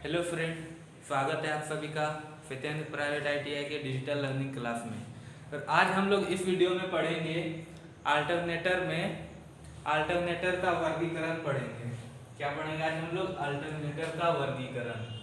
Hello friend, स्वागत है आप सभी का फितेंद्र प्राइवेट आईटीआई के डिजिटल लर्निंग क्लास में। और आज हम लोग इस वीडियो में पढ़ेंगे अल्टरनेटर का वर्गीकरण पढ़ेंगे। क्या पढ़ेंगे आज हम लोग? अल्टरनेटर का वर्गीकरण।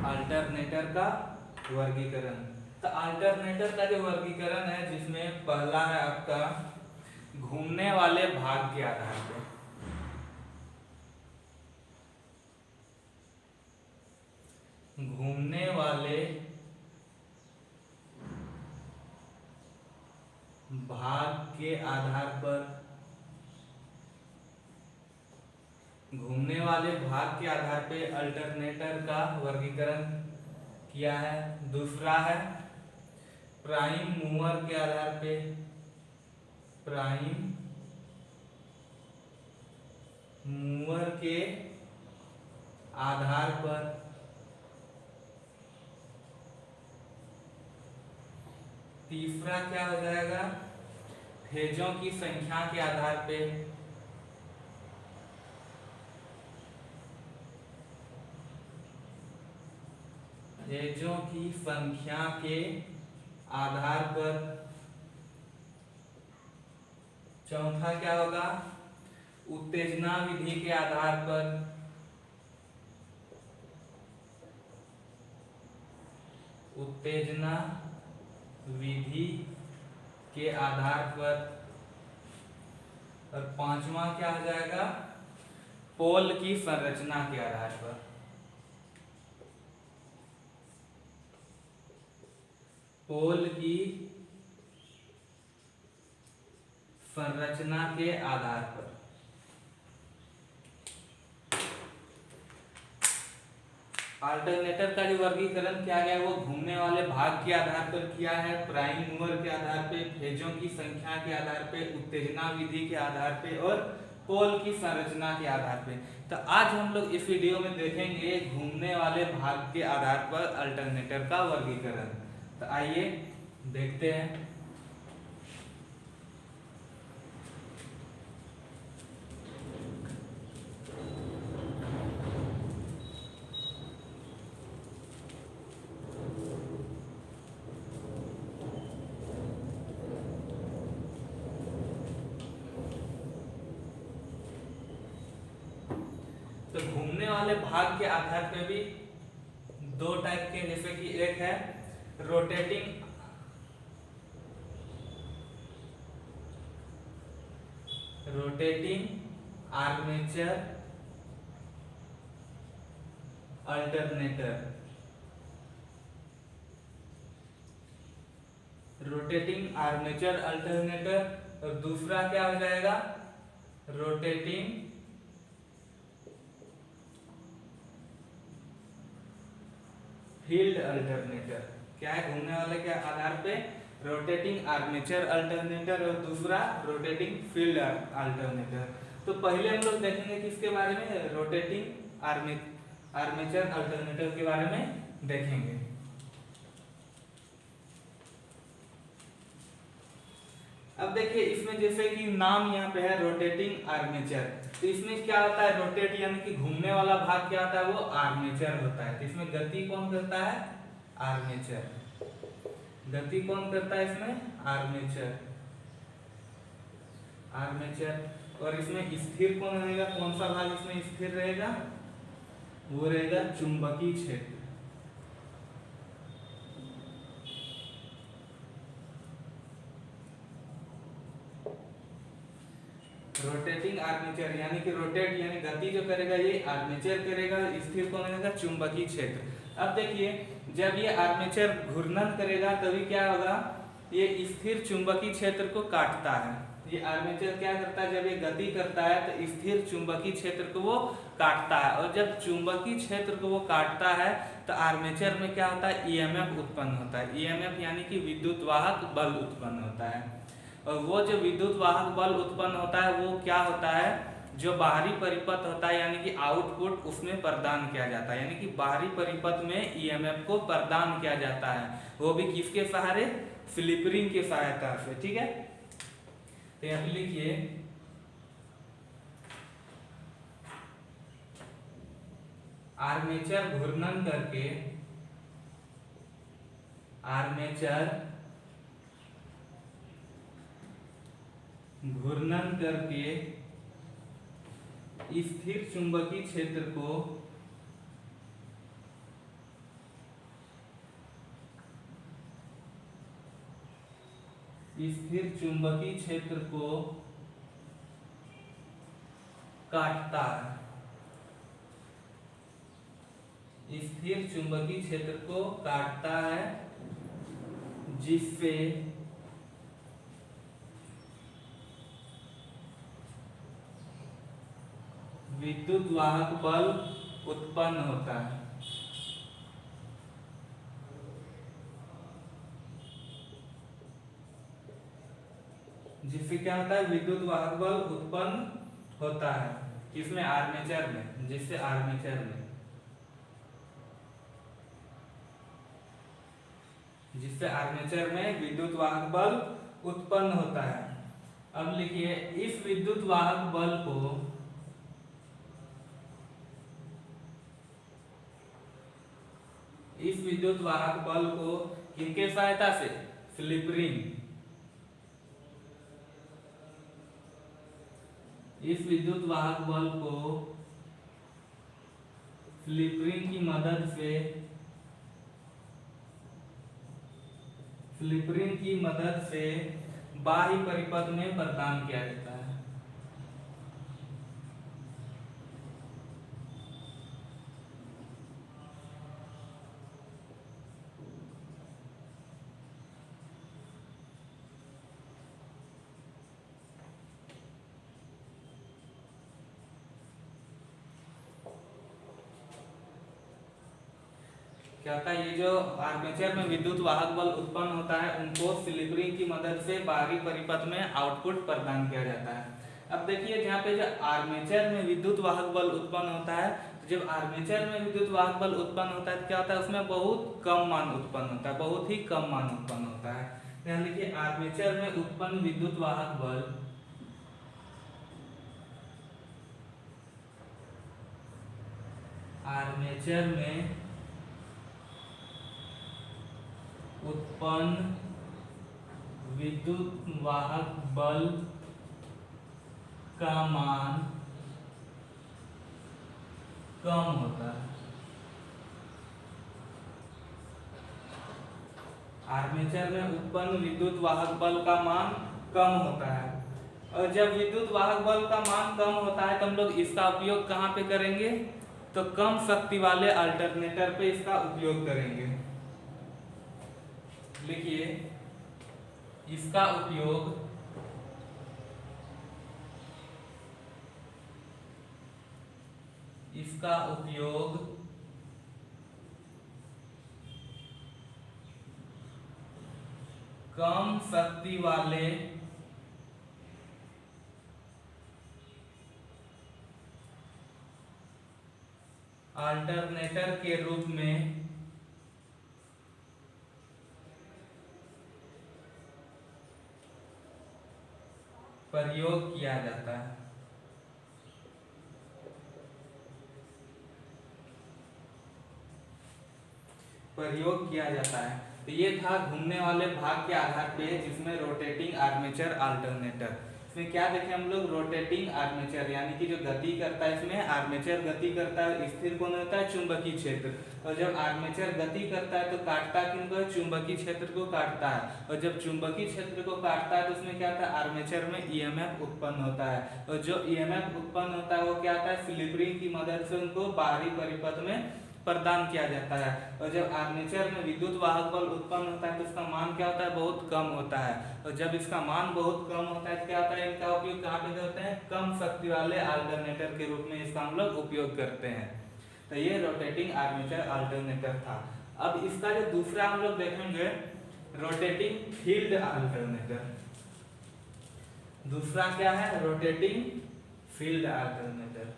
अल्टरनेटर का वर्गीकरण। तो अल्टरनेटर का जो वर्गीकरण है, जिसमें पहला है आपका घूमने वाले भाग के आधार पर। घूमने वाले भाग के आधार पर अल्टरनेटर का वर्गीकरण किया है। दूसरा है प्राइम मूवर के आधार पे। प्राइम मूवर के आधार पर तीसरा क्या हो जाएगा? फेजों की संख्या के आधार पे। फेजों की संख्या के आधार पर। चौथा क्या होगा? उत्तेजना विधि के आधार पर। उत्तेजना विधि के आधार पर। और पांचवा क्या हो जाएगा? पोल की संरचना के आधार पर। पोल की संरचना के आधार पर। अल्टरनेटर का जो वर्गीकरण किया गया है वो घूमने वाले भाग के आधार पर किया है, प्राइम मूवर के आधार पे, फेजों की संख्या के आधार पे, उत्तेजना विधि के आधार पे और पोल की संरचना के आधार पे। तो आज हम लोग इस वीडियो में देखेंगे घूमने वाले भाग के आधार पर अल्टरनेटर का वर्गीकरण। तो आइए देखते हैं। तो घूमने वाले भाग के आधार पे भी दो टाइप के, जैसे कि एक है rotating armature alternator. Rotating armature alternator. और दूसरा क्या हो जाएगा? Rotating field alternator. क्या है? घूमने वाले के आधार पे रोटेटिंग आर्मेचर अल्टरनेटर और दूसरा रोटेटिंग फील्ड अल्टरनेटर। तो पहले हम लोग देखेंगे किसके बारे में? रोटेटिंग आर्मेचर अल्टरनेटर के बारे में देखेंगे। अब देखिए, इसमें जैसे कि नाम यहाँ पे है रोटेटिंग आर्मेचर, तो इसमें क्या होता है? रोटेट यानी कि घूमने वाला भाग क्या होता है? वो आर्मेचर होता है। तो इसमें गति कौन करता है? आर्मेचर। गति कौन करता है इसमें? आर्मेचर। और इसमें स्थिर कौन रहेगा? कौन सा भाग इसमें स्थिर रहेगा? वो रहेगा चुंबकीय क्षेत्र। रोटेटिंग आर्मेचर यानी कि रोटेट यानी गति जो करेगा ये आर्मेचर करेगा, स्थिर कौन रहेगा? चुंबकीय क्षेत्र। अब देखिए, जब ये आर्मेचर घूर्णन करेगा तभी क्या होगा? ये स्थिर चुंबकीय क्षेत्र को काटता है। ये आर्मेचर क्या करता है? जब ये गति करता है तो स्थिर चुंबकीय क्षेत्र को वो काटता है, और जब चुंबकीय क्षेत्र को वो काटता है तो आर्मेचर में क्या होता है? ईएमएफ उत्पन्न होता है। ईएमएफ यानी कि विद्युत वाहक बल उत्पन्न होता है। और वो जो विद्युत वाहक बल उत्पन्न होता है वो क्या होता है? जो बाहरी परिपथ होता है यानी कि आउटपुट उसमें प्रदान किया जाता है, यानी कि बाहरी परिपथ में ईएमएफ को प्रदान किया जाता है, वो भी किसके सहारे? स्लिप रिंग की सहायता से। ठीक है, तो यहाँ पे लिखिए आर्मेचर घूर्णन करके, आर्मेचर घूर्णन करके स्थिर चुंबकीय क्षेत्र को काटता है, स्थिर चुंबकीय क्षेत्र को काटता है, जिससे विद्युत वाहक बल उत्पन्न होता है। जिससे क्या होता है? विद्युत वाहक बल उत्पन्न होता है। किसमें? आर्मेचर में। जिससे आर्मेचर में विद्युत वाहक बल उत्पन्न होता है। अब लिखिए इस विद्युत वाहक बल को किनके सहायता से? Slip ring. इस विद्युत वाहक बल को स्लिप रिंग की मदद से बाह्य परिपथ में प्रदान किया जाता है। क्या होता है? ये जो आर्मेचर में विद्युत वाहक बल उत्पन्न होता है उनको स्लिप रिंग की मदद से बाहरी परिपथ में आउटपुट प्रदान किया जाता है। अब देखिए जहाँ पे जो आर्मेचर में विद्युत वाहक बल उत्पन्न होता है, तो जब आर्मेचर में विद्युत वाहक बल उत्पन्न होता है तो क्या होता है? उसमें बहुत कम मान उत्पन्न होता है, बहुत ही कम मान उत्पन्न होता है। ध्यान देखिए आर्मेचर में उत्पन्न विद्युत वाहक बल का मान कम होता है। आर्मेचर में उत्पन्न विद्युत वाहक बल का मान कम होता है, और जब विद्युत वाहक बल का मान कम होता है तो हम लोग इसका उपयोग कहाँ पे करेंगे? तो कम शक्ति वाले अल्टरनेटर पे इसका उपयोग करेंगे। लिखिए इसका उपयोग कम शक्ति वाले अल्टरनेटर के रूप में प्रयोग किया जाता है। तो ये था घूमने वाले भाग के आधार पे जिसमें रोटेटिंग आर्मेचर अल्टरनेटर। इसमें क्या देखें हम लोग? रोटेटिंग आर्मेचर यानी कि जो गति करता है, इसमें आर्मेचर गति करता है, स्थिर कौन होता है? चुंबकीय क्षेत्र। और जब आर्मेचर गति करता है तो काटता किनको है? चुंबकीय क्षेत्र को काटता है। और जब चुंबकीय क्षेत्र को काटता है तो उसमें क्या होता है? आर्मेचर में ईएमएफ उत्पन्न होता है, और जो ईएमएफ उत्पन्न होता है वो क्या होता है? स्लिप रिंग की मदद से उनको बाहरी परिपथ में प्रदान किया जाता है। और जब आर्मेचर में विद्युत वाहक बल उत्पन्न होता है तो इसका मान क्या होता है? बहुत कम होता है। और जब इसका मान बहुत कम होता है तो क्या होता है? इनका उपयोग कहाँ पे करते हैं? कम शक्ति वाले अल्टरनेटर के रूप में इसका हम लोग उपयोग करते हैं। तो ये रोटेटिंग आर्मेचर अल्टरनेटर था। अब इसका जो दूसरा हम लोग देखेंगे रोटेटिंग फील्ड अल्टरनेटर। दूसरा क्या है? Rotating field alternator.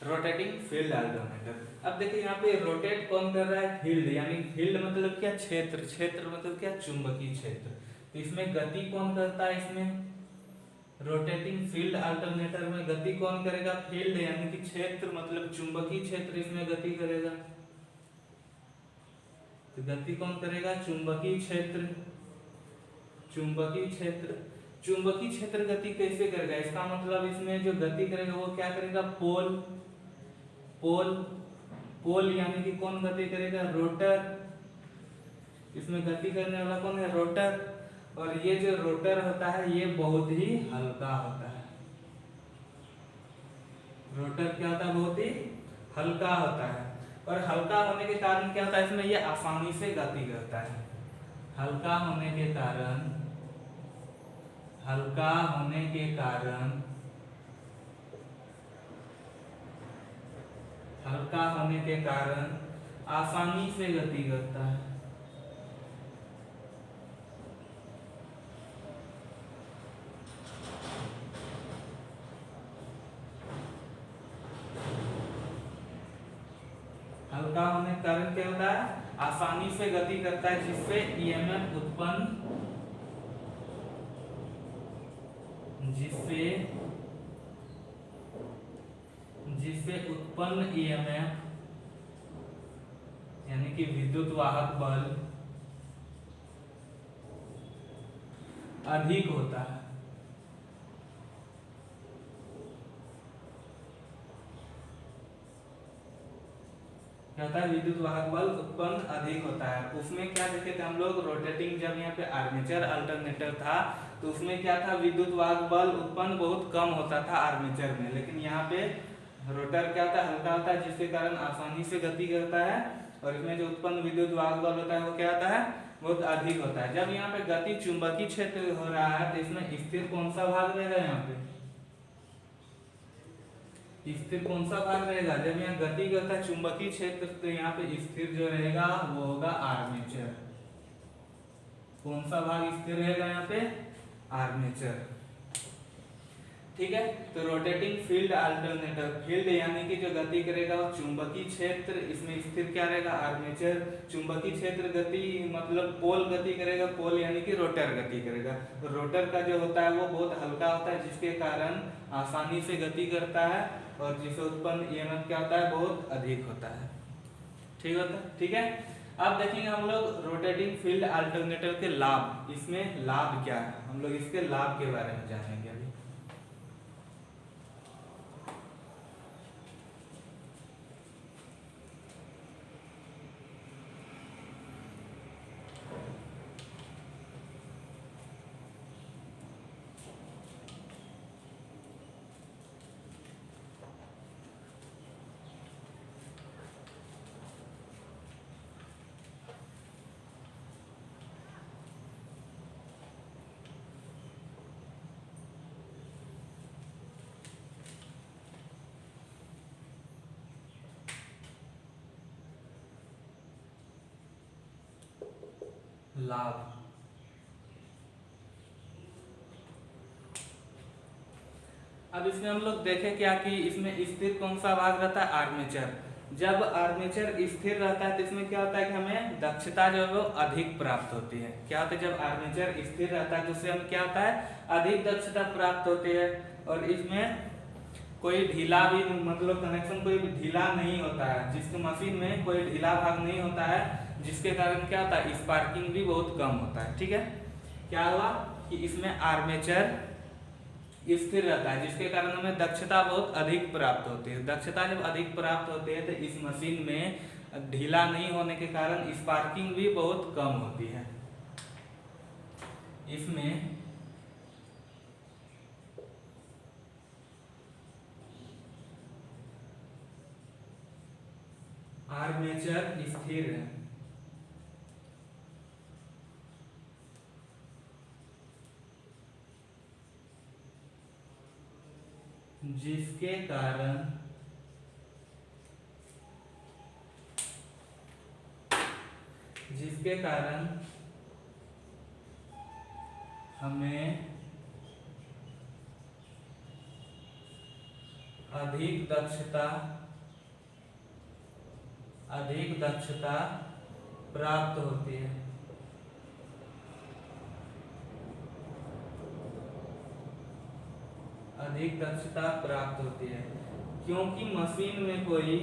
Rotating field alternator. अब देखिए यहाँ पे रोटेट कौन कर रहा है, फील्ड, यानी फील्ड मतलब क्या, क्षेत्र, क्षेत्र मतलब क्या, चुंबकीय क्षेत्र। तो इसमें गति कौन करता है, इसमें रोटेटिंग फील्ड अल्टरनेटर में गति कौन करेगा, फील्ड यानी कि क्षेत्र मतलब चुंबकीय क्षेत्र इसमें गति करेगा। तो गति कौन करेगा, चुंबकीय क्षेत्र, चुंबकीय क्षेत्र। चुंबकीय क्षेत्र गति कैसे करेगा, इसका मतलब इसमें जो गति करेगा वो क्या करेगा, पोल, पोल, पोल यानी कि कौन गति करेगा, रोटर। इसमें गति करने वाला कौन है, रोटर। और ये जो रोटर होता है ये बहुत ही हल्का होता है। रोटर क्या होता है, बहुत ही हल्का होता है। और हल्का होने के कारण क्या होता है, इसमें ये आसानी से गति करता है। हल्का होने के कारण, हल्का होने के कारण, हल्का होने के कारण आसानी से गति करता है। हल्का होने के कारण क्या होता है, आसानी से गति करता है, जिससे ईएमएफ उत्पन्न, जिससे उत्पन्न ईएमएफ यानी कि विद्युत वाहक बल अधिक होता है। क्या होता है, विद्युत वाहक बल उत्पन्न अधिक होता है। उसमें क्या देखे थे हम लोग, रोटेटिंग, जब यहाँ पे आर्मेचर अल्टरनेटर था तो उसमें क्या था, विद्युत वाहक बल उत्पन्न बहुत कम होता था आर्मेचर में, लेकिन यहाँ पे रोटर क्या होता है, हल्का होता है, जिसके कारण आसानी से गति करता है। और इसमें जो उत्पन्न विद्युत वाहक बल होता है वो क्या होता है, बहुत अधिक होता है। जब यहाँ पे गति चुंबकीय क्षेत्र हो रहा है तो इसमें स्थिर कौन सा भाग रहेगा, यहाँ पे स्थिर कौन सा भाग रहेगा, जब यहाँ गति करता है चुंबकीय क्षेत्र तो यहाँ पे स्थिर जो रहेगा वो होगा आर्मेचर। कौन सा भाग स्थिर रहेगा यहाँ पे, आर्मेचर। ठीक है, तो रोटेटिंग फील्ड अल्टरनेटर, फील्ड यानी कि जो गति करेगा वो चुंबकीय क्षेत्र, इसमें स्थिर क्या रहेगा, आर्मेचर। चुंबकीय क्षेत्र गति मतलब पोल गति करेगा, पोल यानी कि रोटर गति करेगा। तो रोटर का जो होता है वो बहुत हल्का होता है, जिसके कारण आसानी से गति करता है और जिससे उत्पन्न ईएमएफ क्या होता है, बहुत अधिक होता है। ठीक होता है, ठीक है। अब देखेंगे हम लोग रोटेटिंग फील्ड अल्टरनेटर के लाभ। इसमें लाभ क्या है, हम लोग इसके लाभ के बारे में जानेंगे अभी। लाभ, अब इसमें हम लोग देखें क्या कि इसमें स्थिर कौन सा भाग रहता है, आर्मेचर। जब आर्मेचर स्थिर रहता है तो इसमें क्या होता है कि हमें दक्षता जो है वो अधिक प्राप्त होती है। क्या होता है, जब आर्मेचर स्थिर रहता है तो उससे हमें क्या होता है, अधिक दक्षता प्राप्त होती है। और इसमें कोई ढीला भी मतलब कनेक्शन कोई भी ढीला नहीं होता है, जिसकी मशीन में कोई ढीला भाग नहीं होता है, जिसके कारण क्या होता है, स्पार्किंग भी बहुत कम होता है। ठीक है, क्या हुआ कि इसमें आर्मेचर स्थिर रहता है, जिसके कारण हमें दक्षता बहुत अधिक प्राप्त होती है। दक्षता जब अधिक प्राप्त होती है तो इस मशीन में ढीला नहीं होने के कारण स्पार्किंग भी बहुत कम होती है। इसमें आर्मेचर स्थिर है, जिसके कारण हमें अधिक दक्षता प्राप्त होती है। अधिक दक्षता प्राप्त होती है क्योंकि मशीन में कोई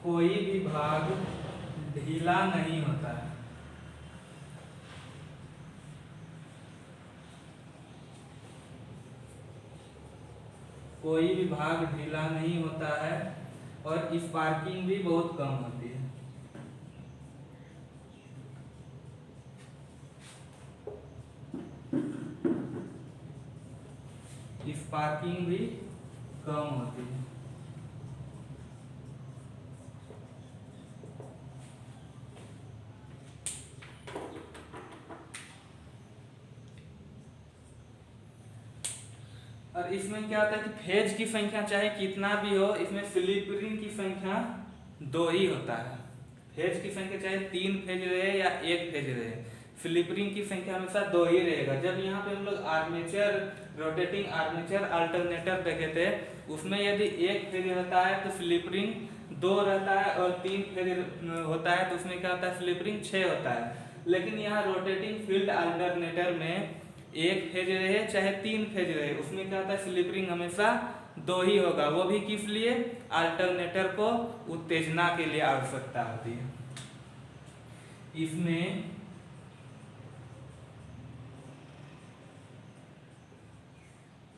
कोई भी भाग ढीला नहीं होता है। कोई भी भाग ढीला नहीं होता है और स्पार्किंग भी बहुत कम होती है। स्पार्किंग भी कम होती है। और इसमें क्या होता है कि फेज की संख्या चाहे कितना भी हो, इसमें स्लिप रिंग की संख्या 2 ही होता है। फेज की संख्या चाहे 3 फेज रहे या 1 फेज रहे, स्लिप रिंग की संख्या हमेशा 2 ही रहेगा। जब यहाँ पे हम लोग आर्मेचर, रोटेटिंग आर्मेचर अल्टरनेटर देखे थे, उसमें यदि 1 फेज रहता है तो स्लिप रिंग 2 रहता है, और 3 फेज होता है तो उसमें क्या होता है, स्लिप रिंग 6 होता है। लेकिन यहाँ रोटेटिंग फील्ड अल्टरनेटर में 1 फेज रहे चाहे 3 फेज रहे, उसमें क्या होता है, स्लिप रिंग हमेशा 2 ही होगा। वो भी किस लिए, अल्टरनेटर को उत्तेजना के लिए आवश्यकता होती है। इसमें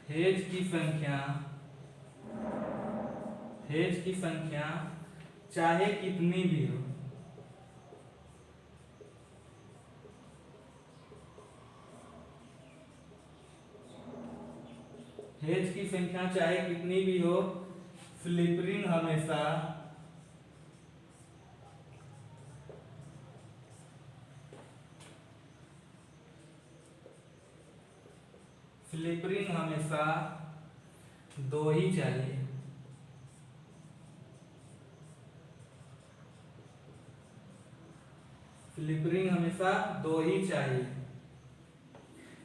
फेज की संख्या चाहे कितनी भी हो, फेज की संख्या चाहे कितनी भी हो, स्लिप रिंग हमेशा स्लिप रिंग हमेशा 2 ही चाहिए। स्लिप रिंग हमेशा 2 ही चाहिए,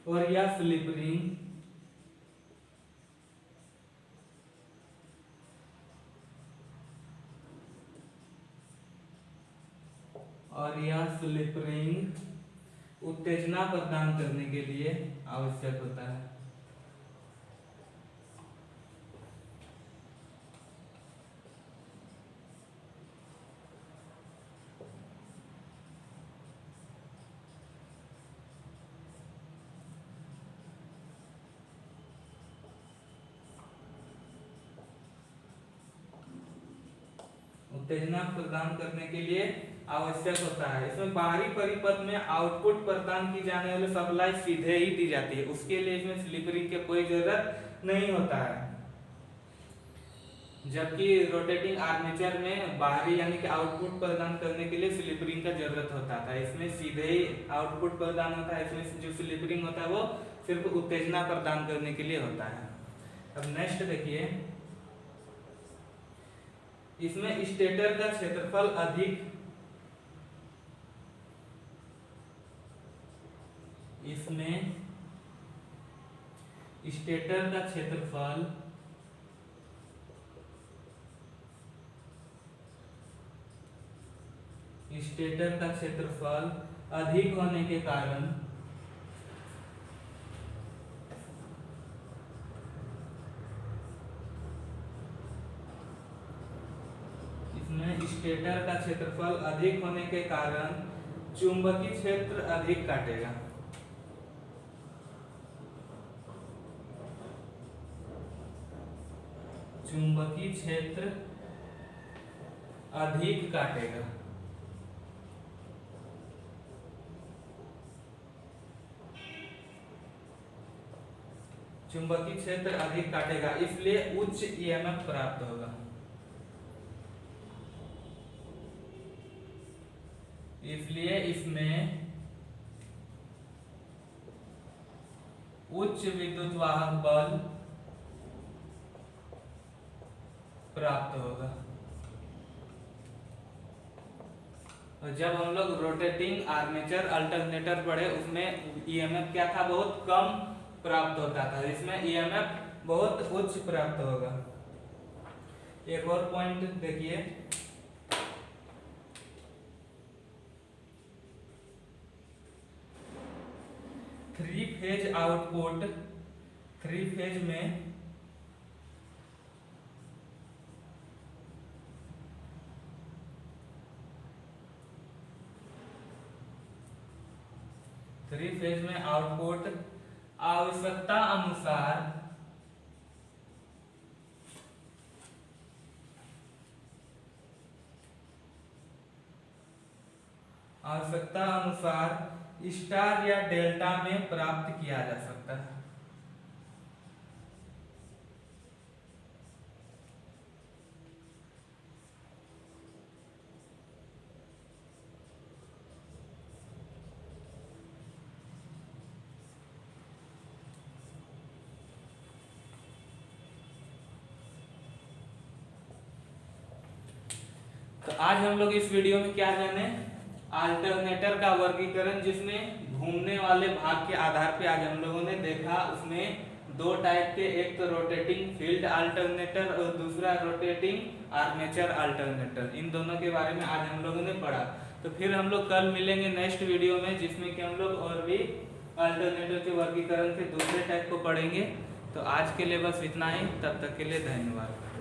और यह स्लिप रिंग उत्तेजना प्रदान करने के लिए आवश्यक होता है। उत्तेजना प्रदान करने के लिए आवश्यक होता है। इसमें बाहरी परिपथ में आउटपुट प्रदान की जाने वाली सप्लाई सीधे ही दी जाती है, उसके लिए इसमें स्लिप रिंग की कोई जरूरत नहीं होता है। जबकि रोटेटिंग आर्मेचर में बाहरी यानी कि आउटपुट प्रदान करने के लिए स्लिप रिंग का जरूरत होता था। इसमें सीधे ही आउटपुट प्रदान होता है। इसमें जो स्लिप रिंग होता है वो सिर्फ उत्तेजना प्रदान करने के लिए होता है। अब नेक्स्ट देखिए, इसमें स्टेटर का क्षेत्रफल अधिक, इसमें स्टेटर का क्षेत्रफल स्टेटर का क्षेत्रफल अधिक होने के कारण इसमें स्टेटर का क्षेत्रफल अधिक होने के कारण चुंबकीय क्षेत्र अधिक काटेगा। चुंबकीय क्षेत्र अधिक काटेगा। चुंबकीय क्षेत्र अधिक काटेगा, इसलिए उच्च ईएमएफ प्राप्त होगा। इसलिए इसमें उच्च विद्युत वाहक बल प्राप्त होगा। और जब हम लोग रोटेटिंग आर्मेचर अल्टरनेटर पढ़े उसमें ईएमएफ क्या था, बहुत कम प्राप्त होता था, इसमें ईएमएफ बहुत उच्च प्राप्त होगा। एक और पॉइंट देखिए, three phase output, three phase में आउटपुट आवश्यकता अनुसार स्टार या डेल्टा में प्राप्त किया जा सकता है। तो आज हम लोग इस वीडियो में क्या जाने, अल्टरनेटर का वर्गीकरण, जिसमें घूमने वाले भाग के आधार पे आज हम लोगों ने देखा। उसमें दो टाइप के, एक तो रोटेटिंग फील्ड अल्टरनेटर और दूसरा रोटेटिंग आर्मेचर अल्टरनेटर। इन दोनों के बारे में आज हम लोगों ने पढ़ा। तो फिर हम लोग कल मिलेंगे नेक्स्ट वीडियो में, जिसमें कि हम लोग और भी अल्टरनेटर के वर्गीकरण के दूसरे टाइप को पढ़ेंगे। तो आज के लिए बस इतना ही, तब तक के लिए धन्यवाद।